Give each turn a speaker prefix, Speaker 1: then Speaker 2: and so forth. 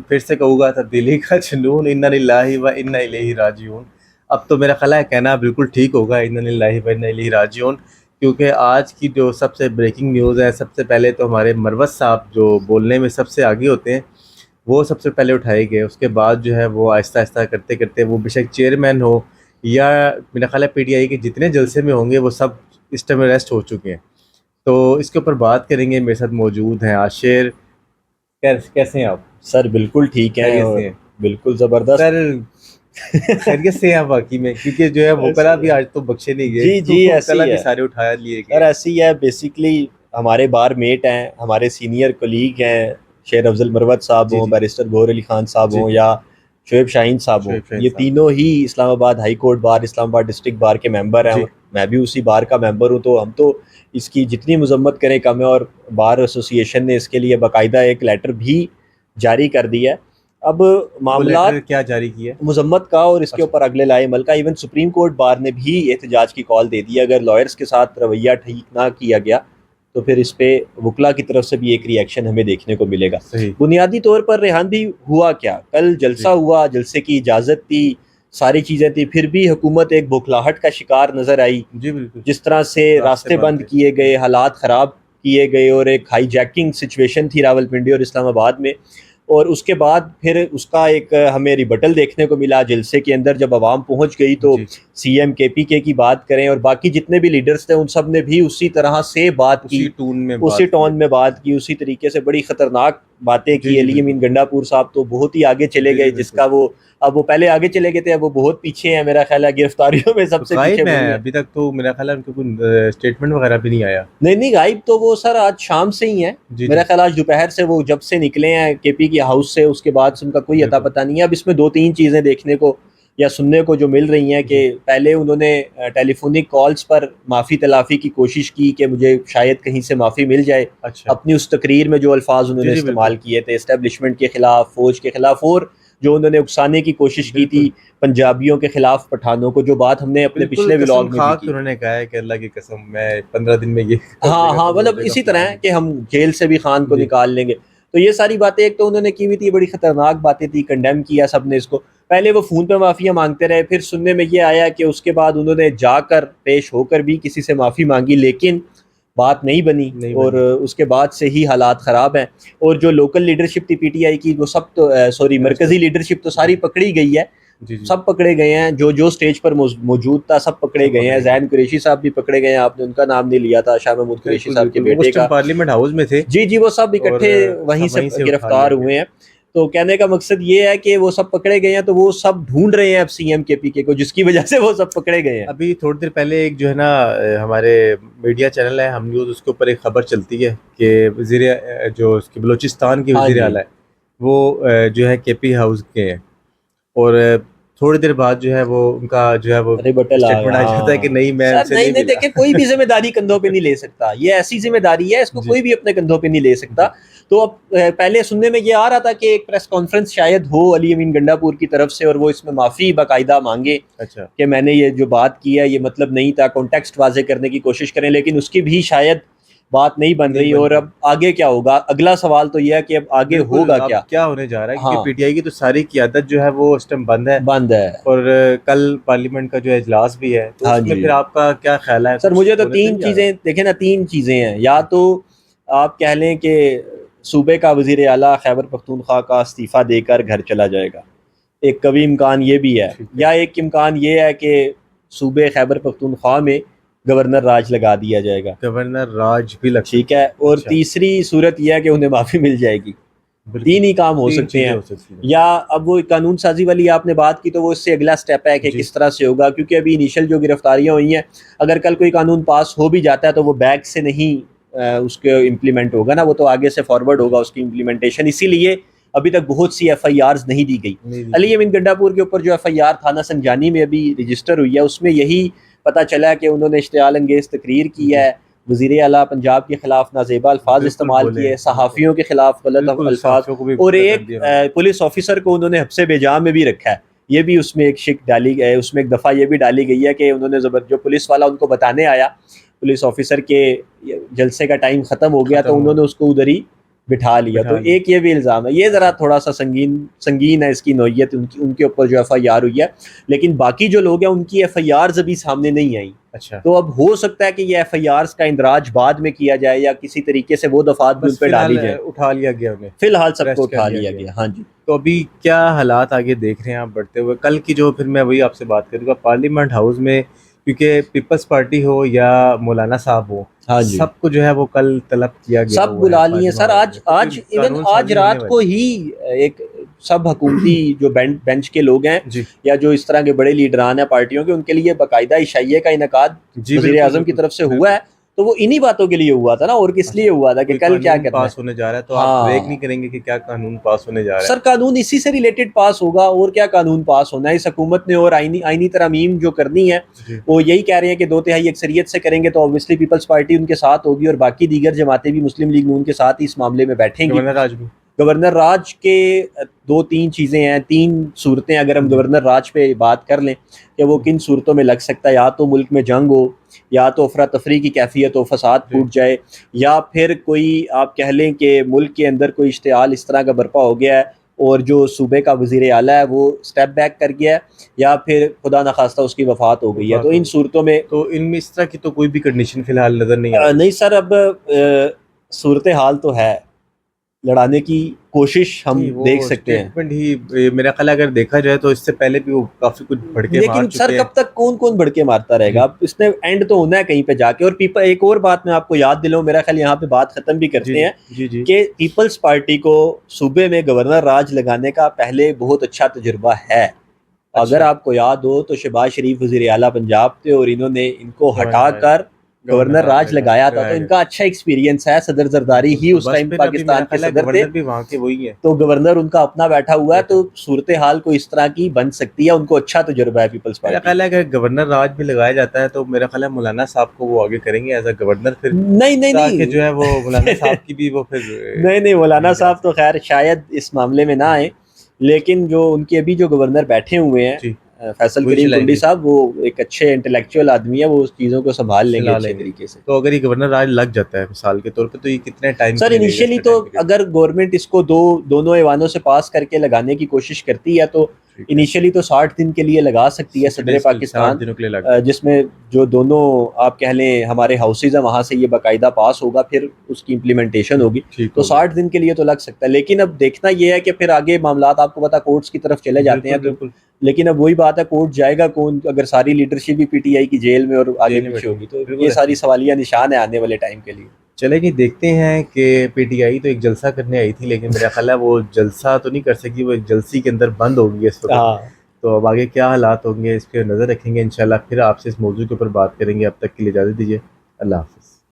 Speaker 1: پھر سے کہوں گا تبدیلی کا جنون، انا للہ و انا الیہ راجعون. اب تو میرا خیال ہے کہنا بالکل ٹھیک ہوگا انا للہ و انا الیہ راجعون، کیونکہ آج کی جو سب سے بریکنگ نیوز ہے، سب سے پہلے تو ہمارے مروت صاحب جو بولنے میں سب سے آگے ہوتے ہیں وہ سب سے پہلے اٹھائے گئے. اس کے بعد جو ہے وہ آہستہ آہستہ کرتے کرتے وہ بے شک چیئرمین ہو یا میرا خیال ہے پی ٹی آئی کے جتنے جلسے میں ہوں گے وہ سب اس ٹائم ریسٹ ہو چکے ہیں. تو اس کے اوپر بات کریں گے. میرے ساتھ موجود ہیں عاشر. کیسے ہیں آپ؟
Speaker 2: سر بالکل ٹھیک ہیں
Speaker 1: خیریت
Speaker 2: اور
Speaker 1: سے ہیں
Speaker 2: بالکل زبردست.
Speaker 1: سر؟ خیریت سے ہیں باقی میں، کیونکہ جو ہے وکلا بھی آج تو بخشے نہیں گئے.
Speaker 2: جی ایسے
Speaker 1: وکلا
Speaker 2: ہی
Speaker 1: بھی
Speaker 2: ہے
Speaker 1: سارے اٹھایا لیے
Speaker 2: سر،
Speaker 1: گئے.
Speaker 2: ایسے ہی ہے. بیسیکلی ہمارے بار میٹ ہیں، ہمارے سینئر کولیگ ہیں، شیر افضل مروت صاحب
Speaker 1: جی
Speaker 2: ہوں،
Speaker 1: جی
Speaker 2: بیرسٹر گوہر علی خان صاحب
Speaker 1: جی
Speaker 2: ہوں
Speaker 1: جی
Speaker 2: یا شعیب شاہین صاحب ہوں،
Speaker 1: شعیب شاہین
Speaker 2: یہ
Speaker 1: صاحب.
Speaker 2: تینوں ہی اسلام آباد ہائی کورٹ بار، اسلام آباد ڈسٹرکٹ بار کے ممبر ہیں
Speaker 1: جی
Speaker 2: اور میں بھی اسی بار کا ممبر ہوں. تو ہم تو اس کی جتنی مذمت کریں کم ہے، اور بار ایسوسی ایشن نے اس کے لیے باقاعدہ ایک لیٹر بھی جاری کر دیا ہے. اب
Speaker 1: وہ
Speaker 2: معاملات
Speaker 1: لیٹر کیا جاری کیا؟
Speaker 2: مذمت کا اور اس کے
Speaker 1: اچھا
Speaker 2: اوپر اگلے لائے عمل کا. ایون سپریم کورٹ بار نے بھی احتجاج کی کال دے دی. اگر لائرز کے ساتھ رویہ ٹھیک نہ کیا گیا تو پھر اس پہ وکلا کی طرف سے بھی ایک ری ایکشن ہمیں دیکھنے کو ملے گا.
Speaker 1: صحیح.
Speaker 2: بنیادی طور پر ریحان بھی ہوا کیا، کل جلسہ
Speaker 1: جی
Speaker 2: ہوا، جلسے کی اجازت تھی، ساری چیزیں تھی، پھر بھی حکومت ایک بوکھلاہٹ کا شکار نظر آئی.
Speaker 1: جی بالکل.
Speaker 2: جس طرح سے راستے بند کیے گئے، حالات خراب کیے گئے، اور ایک ہائی جیکنگ سچویشن تھی راولپنڈی اور اسلام آباد میں. اور اس کے بعد پھر اس کا ایک ہمیں ریبٹل دیکھنے کو ملا جلسے کے اندر جب عوام پہنچ گئی. تو
Speaker 1: جی
Speaker 2: سی ایم کے پی کے کی بات کریں اور باقی جتنے بھی لیڈرز تھے ان سب نے بھی اسی طرح سے بات کی،
Speaker 1: اسی ٹون میں
Speaker 2: اسی
Speaker 1: بات کی.
Speaker 2: ٹون میں بات کی، اسی طریقے سے بڑی خطرناک باتیں
Speaker 1: جی
Speaker 2: کی.
Speaker 1: جی
Speaker 2: علی
Speaker 1: بالکل.
Speaker 2: امین گنڈا پور صاحب تو بہت ہی آگے چلے
Speaker 1: جی
Speaker 2: گئے،
Speaker 1: جی
Speaker 2: جس
Speaker 1: بالکل.
Speaker 2: کا وہ پہلے آگے چلے گئے تھے، اب وہ بہت پیچھے ہیں. میرا خیال ہے گرفتاریوں میں سب سے پیچھے
Speaker 1: غائب
Speaker 2: وہی
Speaker 1: ہیں
Speaker 2: ہے.
Speaker 1: ابھی تک تو، میرا خیال ہے ان کو کوئی اسٹیٹمنٹ وغیرہ بھی نہیں آیا.
Speaker 2: نہیں غائب تو وہ سر آج شام سے ہی ہیں.
Speaker 1: جی
Speaker 2: میرا
Speaker 1: جی
Speaker 2: خیال آج دوپہر سے وہ جب سے نکلے ہیں کے پی کے ہاؤس سے، اس کے بعد سے ان کا کوئی اتا
Speaker 1: بالکل.
Speaker 2: پتہ نہیں ہے. اب اس میں دو تین چیزیں دیکھنے کو یا سننے کو جو مل رہی ہیں کہ
Speaker 1: جی
Speaker 2: پہلے انہوں نے ٹیلی فونک کالز پر معافی تلافی کی کوشش کی کہ مجھے شاید کہیں سے معافی مل جائے.
Speaker 1: اچھا.
Speaker 2: اپنی اس تقریر میں جو الفاظ انہوں
Speaker 1: جی
Speaker 2: نے
Speaker 1: جی بالکل
Speaker 2: استعمال کیے تھے اسٹیبلشمنٹ کے خلاف، فوج کے خلاف، اور جو انہوں نے اکسانے کی کوشش کی
Speaker 1: بالکل
Speaker 2: تھی پنجابیوں کے خلاف پٹھانوں کو، جو بات ہم نے اپنے
Speaker 1: بالکل
Speaker 2: پچھلے
Speaker 1: قسم
Speaker 2: ولاگ میں بھی
Speaker 1: کھا کے
Speaker 2: کی.
Speaker 1: انہوں نے کہا ہے کہ اللہ کی قسم میں 15 دن میں یہ
Speaker 2: ہاں
Speaker 1: ختم ہو
Speaker 2: مطلب
Speaker 1: جائے گا
Speaker 2: اسی طرح
Speaker 1: فلان.
Speaker 2: ہے کہ ہم جیل سے بھی خان کو
Speaker 1: جی
Speaker 2: نکال لیں گے. تو یہ ساری باتیں ایک تو انہوں نے کی ہوئی تھی، بڑی خطرناک باتیں تھی، کنڈیم کیا سب نے اس کو. پہلے وہ فون پہ معافیاں مانگتے رہے، پھر سننے میں یہ آیا کہ اس کے بعد انہوں نے جا کر پیش ہو کر بھی کسی سے معافی مانگی، لیکن بات نہیں بنی.
Speaker 1: نہیں
Speaker 2: اور
Speaker 1: بنی.
Speaker 2: اس کے بعد سے ہی حالات خراب ہیں. اور جو لوکل لیڈرشپ تھی پی ٹی آئی کی وہ سب تو سوری
Speaker 1: منسٹر.
Speaker 2: مرکزی لیڈرشپ تو
Speaker 1: جی
Speaker 2: ساری پکڑی گئی ہے.
Speaker 1: جی جی
Speaker 2: سب پکڑے گئے ہیں، جو اسٹیج پر موجود تھا سب پکڑے
Speaker 1: سب
Speaker 2: گئے ہیں.
Speaker 1: پکڑے گئے.
Speaker 2: زین قریشی صاحب بھی پکڑے گئے ہیں، آپ نے ان کا نام نہیں لیا تھا، شاہ محمود قریشی
Speaker 1: بالکل
Speaker 2: صاحب کے
Speaker 1: بالکل. وہ اس
Speaker 2: بیٹے
Speaker 1: ٹائم
Speaker 2: کا.
Speaker 1: پارلیمنٹ ہاؤس میں تھے
Speaker 2: جی وہ سب
Speaker 1: اور
Speaker 2: اکٹھے وہیں
Speaker 1: سب
Speaker 2: سے
Speaker 1: اٹھا لیا
Speaker 2: گرفتار
Speaker 1: گیا.
Speaker 2: ہوئے ہیں. تو کہنے کا مقصد یہ ہے کہ وہ سب پکڑے گئے ہیں، تو وہ سب ڈھونڈ رہے ہیں اب سی ایم کے پی کے کو، جس کی وجہ سے وہ سب پکڑے گئے ہیں.
Speaker 1: ابھی تھوڑی دیر پہلے ایک جو ہے نا ہمارے میڈیا چینل ہے ہم نیوز، اس کے اوپر ایک خبر چلتی ہے کہ وزیر جو اس کی بلوچستان کے
Speaker 2: ہاں
Speaker 1: وزیر
Speaker 2: جی
Speaker 1: اعلیٰ ہے وہ جو ہے کے پی ہاؤس کے ہیں، اور تھوڑی دیر بعد جو ہے وہ ان کا جو ہے وہ
Speaker 2: ریبٹل آ گیا.
Speaker 1: اسٹیٹمنٹ آ جاتا ہے کہ
Speaker 2: ہاں
Speaker 1: نہیں میں ان
Speaker 2: سر
Speaker 1: سے
Speaker 2: نہیں
Speaker 1: ملا.
Speaker 2: دیکھیں، کوئی بھی ذمہ داری کندھوں پہ نہیں لے سکتا. یہ ایسی ذمہ داری ہے، اس کو
Speaker 1: جی
Speaker 2: کوئی بھی اپنے کندھوں پہ نہیں لے سکتا.
Speaker 1: جی
Speaker 2: تو اب پہلے سننے میں یہ آ رہا تھا کہ ایک پریس کانفرنس شاید ہو علی امین گنڈا پور کی طرف سے، اور وہ اس میں معافی باقاعدہ مانگے
Speaker 1: اچھا.
Speaker 2: کہ میں نے یہ جو بات کی ہے یہ مطلب نہیں تھا، کانٹیکسٹ واضح کرنے کی کوشش کریں، لیکن اس کی بھی شاید بات نہیں بن
Speaker 1: نہیں
Speaker 2: رہی.
Speaker 1: بن
Speaker 2: اور
Speaker 1: رہی.
Speaker 2: اب آگے کیا ہوگا؟ اگلا سوال تو یہ ہے کہ اب آگے
Speaker 1: بالکل
Speaker 2: ہوگا
Speaker 1: اب
Speaker 2: کیا.
Speaker 1: کیا ہونے جا رہا ہے، کیونکہ
Speaker 2: ہاں
Speaker 1: پی ٹی آئی کی تو ساری قیادت جو ہے وہ اس ٹائم بند ہے،
Speaker 2: بند ہے.
Speaker 1: اور کل پارلیمنٹ کا جو اجلاس بھی ہے، تو
Speaker 2: ہاں
Speaker 1: اس میں
Speaker 2: جی
Speaker 1: پھر آپ کا کیا خیال ہے،
Speaker 2: سر،
Speaker 1: کچھ
Speaker 2: مجھے تو
Speaker 1: ہونے سے
Speaker 2: تین
Speaker 1: نہیں جا رہا؟
Speaker 2: چیزیں دیکھیں نا، تین چیزیں ہیں. یا تو آپ کہہ لیں کہ صوبے کا وزیر اعلیٰ خیبر پختونخوا کا استعفیٰ دے کر گھر چلا جائے گا، ایک قوی امکان یہ بھی ہے.
Speaker 1: ٹھیک ہے.
Speaker 2: یا ایک امکان یہ ہے کہ صوبے خیبر پختونخوا میں گورنر راج لگا دیا جائے گا.
Speaker 1: گورنر راج بھی لگ
Speaker 2: ٹھیک
Speaker 1: سکتا
Speaker 2: ہے.
Speaker 1: ہے.
Speaker 2: اور
Speaker 1: اچھا.
Speaker 2: تیسری صورت یہ ہے کہ انہیں معافی مل جائے گی.
Speaker 1: بالکل
Speaker 2: تین ہی کام ہو
Speaker 1: تین
Speaker 2: سکتے
Speaker 1: چیزیں
Speaker 2: ہیں.
Speaker 1: ہو سکتی ہیں.
Speaker 2: یا اب وہ قانون سازی والی آپ نے بات کی تو وہ اس سے اگلا سٹیپ ہے کہ
Speaker 1: جی
Speaker 2: کس طرح سے ہوگا، کیونکہ ابھی انیشل جو گرفتاریاں ہوئی ہیں، اگر کل کوئی قانون پاس ہو بھی جاتا ہے تو وہ بیک سے نہیں اس کے امپلیمنٹ ہوگا نا، وہ تو آگے سے فارورڈ
Speaker 1: جی
Speaker 2: ہوگا اس کی امپلیمنٹیشن. اسی لیے ابھی تک بہت سی ایف آئی آرز نہیں دی گئی.
Speaker 1: نہیں دی
Speaker 2: علی
Speaker 1: گئی.
Speaker 2: امین گنڈا پور کے اوپر جو ایف آئی آر تھانہ سنجانی میں ابھی رجسٹر ہوئی ہے، اس میں یہی پتہ چلا کہ انہوں نے اشتعال انگیز تقریر کی
Speaker 1: جی
Speaker 2: ہے، وزیر اعلیٰ پنجاب کے خلاف نازیبا الفاظ
Speaker 1: بالکل
Speaker 2: استعمال
Speaker 1: بولے
Speaker 2: کیے،
Speaker 1: بالکل
Speaker 2: صحافیوں کے خلاف غلط
Speaker 1: بالکل
Speaker 2: الفاظ،
Speaker 1: صحافیوں کو بھی
Speaker 2: اور
Speaker 1: رکھ
Speaker 2: ایک
Speaker 1: دیا انہوں نے.
Speaker 2: پولیس آفیسر کو انہوں نے حبس بیجا میں بھی رکھا ہے. یہ بھی اس میں ایک شک ڈالی گئی، اس میں ایک دفعہ یہ بھی ڈالی گئی ہے کہ انہوں نے جو پولیس والا ان کو بتانے آیا، پولیس آفیسر کے جلسے کا ٹائم ختم ہو گیا تو
Speaker 1: ختم
Speaker 2: انہوں
Speaker 1: ہو.
Speaker 2: نے اس کو ادھر ہی بٹھا لیا. تو
Speaker 1: بٹھا لیا.
Speaker 2: ایک یہ بھی الزام ہے, یہ ذرا تھوڑا سا سنگین ہے اس کی نوعیت, ان کے اوپر جو ایف آئی آر ہوئی ہے. لیکن باقی جو لوگ ہیں ان کی ایف آئی آرز ابھی سامنے نہیں آئی.
Speaker 1: اچھا,
Speaker 2: تو اب ہو سکتا ہے کہ یہ ایف آئی آرز کا اندراج بعد میں کیا جائے یا کسی طریقے سے وہ دفعات بھی ان
Speaker 1: بس
Speaker 2: پہ
Speaker 1: فی
Speaker 2: ڈالی
Speaker 1: الحال
Speaker 2: جائیں.
Speaker 1: اٹھا لیا گیا انہیں,
Speaker 2: فی الحال سب کو
Speaker 1: ریسٹ کر
Speaker 2: اٹھا
Speaker 1: لیا
Speaker 2: لیا
Speaker 1: گیا.
Speaker 2: گیا. ہاں جی.
Speaker 1: تو ابھی کیا حالات آگے دیکھ رہے ہیں آپ بڑھتے ہوئے؟ کل کی جو, پھر میں وہی آپ سے بات کروں گا, پارلیمنٹ ہاؤس میں کیونکہ پیپلز پارٹی ہو یا مولانا صاحب ہو,
Speaker 2: ہاں جی,
Speaker 1: سب کو جو ہے وہ کل طلب کیا گیا
Speaker 2: سب
Speaker 1: ہوا ہے
Speaker 2: بلا لیے سر.
Speaker 1: پارلیمنٹ ہاؤس
Speaker 2: آج
Speaker 1: میں, کیونکہ
Speaker 2: ایون
Speaker 1: قانون
Speaker 2: آج
Speaker 1: سازی ہونے
Speaker 2: رات کو
Speaker 1: والی
Speaker 2: ہی ایک سب حکومتی جو بینچ کے لوگ ہیں
Speaker 1: ہے. جی
Speaker 2: یا جو اس طرح کے بڑے لیڈران ہیں پارٹیوں کے, ان کے لیے باقاعدہ عشائیے کا انعقاد
Speaker 1: جی
Speaker 2: وزیر
Speaker 1: بالکل
Speaker 2: اعظم کی
Speaker 1: بالکل
Speaker 2: طرف سے ہوا
Speaker 1: بالکل.
Speaker 2: ہے. تو وہ انہی باتوں کے لیے ہوا تھا نا, اور کس
Speaker 1: اچھا,
Speaker 2: لیے ہوا تھا کہ
Speaker 1: کوئی
Speaker 2: کل کیا
Speaker 1: قانون
Speaker 2: کرنا ہے.
Speaker 1: پاس ہونے جا رہا ہے, تو آپ بریک نہیں
Speaker 2: ہاں
Speaker 1: کریں گے کہ کیا قانون پاس ہونے جا رہا
Speaker 2: سر, قانون اسی سے ریلیٹڈ پاس ہوگا, اور کیا قانون پاس ہونا ہے اس حکومت نے. اور آئینی ترامیم جو کرنی ہے
Speaker 1: ہے؟ جی
Speaker 2: وہ یہی کہہ رہے ہیں کہ 2/3 اکثریت سے کریں گے, تو اوبویسلی پیپلز پارٹی ان کے ساتھ ہوگی, اور باقی دیگر جماعتیں بھی مسلم لیگ نون کے ساتھ ہی اس معاملے میں بیٹھیں گی.
Speaker 1: گورنر راج بھی.
Speaker 2: گورنر راج کے 2-3 چیزیں ہیں, 3 صورتیں اگر ہم
Speaker 1: جی
Speaker 2: گورنر راج پہ بات کر لیں کہ وہ کن صورتوں میں لگ سکتا ہے. یا تو ملک میں جنگ ہو, یا تو افراتفری کی کیفیت ہو, فساد
Speaker 1: جی
Speaker 2: پھوٹ جائے, یا پھر کوئی آپ کہہ لیں کہ ملک کے اندر کوئی اشتعال اس طرح کا برپا ہو گیا ہے اور جو صوبے کا وزیر اعلیٰ ہے وہ اسٹیپ بیک کر گیا ہے, یا پھر خدا نخواستہ اس کی وفات ہو گئی ہے. تو
Speaker 1: وفات
Speaker 2: ان
Speaker 1: ہو.
Speaker 2: صورتوں میں
Speaker 1: تو ان میں اس طرح کی تو کوئی بھی کنڈیشن فی الحال نظر نہیں آ رہی.
Speaker 2: نہیں سر, اب صورتحال تو ہے, لڑانے کی کوشش ہم
Speaker 1: نہیں,
Speaker 2: دیکھ
Speaker 1: وہ
Speaker 2: سکتے ہیں.
Speaker 1: اسٹیٹمنٹ ہی میرا خیال ہے اگر دیکھا جائے تو اس سے پہلے بھی وہ کافی کچھ بھڑکے مار
Speaker 2: لیکن سر
Speaker 1: چکے ہیں.
Speaker 2: کب تک کون بھڑکے مارتا رہے گا؟
Speaker 1: جی
Speaker 2: اب اس نے اینڈ تو ہونا ہے کہیں پہ جا کے. اور ایک اور بات میں آپ کو یاد دلاؤں, میرا خیال یہاں پہ بات ختم بھی
Speaker 1: جی
Speaker 2: کرتے ہیں,
Speaker 1: جی جی
Speaker 2: کہ پیپلز پارٹی کو صوبے میں گورنر راج لگانے کا پہلے بہت اچھا تجربہ ہے. اگر
Speaker 1: اچھا,
Speaker 2: آپ کو یاد ہو تو شہباز شریف وزیر اعلیٰ پنجاب تھے, اور انہوں نے ان کو
Speaker 1: گورنر
Speaker 2: ہٹا
Speaker 1: راج
Speaker 2: کر گورنر راج لگایا تھا. تو
Speaker 1: لگایا
Speaker 2: ان
Speaker 1: گیا.
Speaker 2: کا اچھا ایکسپیرینس ہے. صدر زرداری
Speaker 1: بالکل,
Speaker 2: ہی
Speaker 1: تو
Speaker 2: اس
Speaker 1: بس
Speaker 2: ٹائم
Speaker 1: پھر ابھی میرا
Speaker 2: پاکستان کے
Speaker 1: خیال ہے
Speaker 2: صدر تھے,
Speaker 1: گورنر بھی وہاں کے وہی ہے.
Speaker 2: تو گورنر ان کا اپنا بیٹھا ہوا ہے.
Speaker 1: بیٹھا
Speaker 2: تو صورتحال کو اس طرح کی بن سکتی ہے, ان کو اچھا تجربہ ہے پیپلز
Speaker 1: میرا
Speaker 2: پارٹی
Speaker 1: خیال
Speaker 2: کو.
Speaker 1: ہے اگر گورنر راج بھی لگایا جاتا ہے تو میرا خیال ہے مولانا صاحب کو وہ آگے کریں گے ایز اے گورنر, پھر
Speaker 2: نہیں نہیں
Speaker 1: تاکہ جو ہے وہ مولانا
Speaker 2: نہیں
Speaker 1: صاحب کی بھی وہ پھر
Speaker 2: نہیں مولانا
Speaker 1: کہیں جا
Speaker 2: صاحب تو
Speaker 1: سکے.
Speaker 2: خیر شاید اس معاملے میں نہ آئے, لیکن جو ان کے ابھی جو گورنر بیٹھے ہوئے ہیں
Speaker 1: جی
Speaker 2: فیصل
Speaker 1: وہی
Speaker 2: کریم
Speaker 1: چلائیں
Speaker 2: کنڈی
Speaker 1: گے
Speaker 2: صاحب, وہ ایک اچھے انٹلیکچوئل آدمی ہے, وہ اس چیزوں کو سنبھال لیں گے
Speaker 1: چلا
Speaker 2: اچھے
Speaker 1: لیں گے.
Speaker 2: طریقے سے.
Speaker 1: تو اگر یہ گورنر راج لگ جاتا ہے مثال کے طور پہ, تو یہ کتنے ٹائم کے
Speaker 2: سر
Speaker 1: لیے لے گا, اس
Speaker 2: انیشیلی
Speaker 1: کا
Speaker 2: تو
Speaker 1: ٹائم پیریڈ؟
Speaker 2: اگر گورنمنٹ اس کو دونوں ایوانوں سے پاس کر کے لگانے کی کوشش کرتی ہے تو
Speaker 1: ٹھیک ہے,
Speaker 2: انیشیلی تو 60 دن کے لیے لگا سکتی ہے
Speaker 1: 60
Speaker 2: صدر
Speaker 1: ڈیز کے 60
Speaker 2: پاکستان,
Speaker 1: دنوں کے لیے لگ جائے.
Speaker 2: جس میں جو دونوں آپ کہہ لیں ہمارے ہاؤسز ہیں وہاں سے یہ باقاعدہ پاس ہوگا, پھر اس کی امپلیمنٹیشن ہوگی.
Speaker 1: ٹھیک
Speaker 2: تو
Speaker 1: ہو گیا.
Speaker 2: 60 دن کے لیے تو لگ سکتا ہے, لیکن اب دیکھنا یہ ہے کہ پھر آگے معاملات آپ کو پتا کورٹس کی طرف چلے جاتے ہیں.
Speaker 1: بالکل
Speaker 2: تو
Speaker 1: بالکل,
Speaker 2: لیکن اب وہی بات ہے, کورٹ جائے گا کون اگر ساری لیڈرشپ بھی پی ٹی آئی کی جیل میں اور آگے
Speaker 1: جیل میں
Speaker 2: پیچھے
Speaker 1: بیٹھے
Speaker 2: ہوگی؟ تو
Speaker 1: ہیں, بالکل
Speaker 2: یہ
Speaker 1: ایسے
Speaker 2: ساری
Speaker 1: ہی.
Speaker 2: سوالیہ نشان ہے آنے والے ٹائم کے لیے.
Speaker 1: چلے جی, دیکھتے ہیں کہ پی ٹی آئی تو ایک جلسہ کرنے آئی تھی, لیکن میرا خیال ہے وہ جلسہ تو نہیں کر سکی, وہ ایک جلسی کے اندر بند ہو گئی ہے اس وقت.
Speaker 2: ہاں
Speaker 1: تو اب آگے کیا حالات ہوں گے اس پہ نظر رکھیں گے انشاءاللہ, پھر آپ سے اس موضوع کے اوپر بات کریں گے. اب تک کے لیے اجازت دیجیے, اللہ حافظ.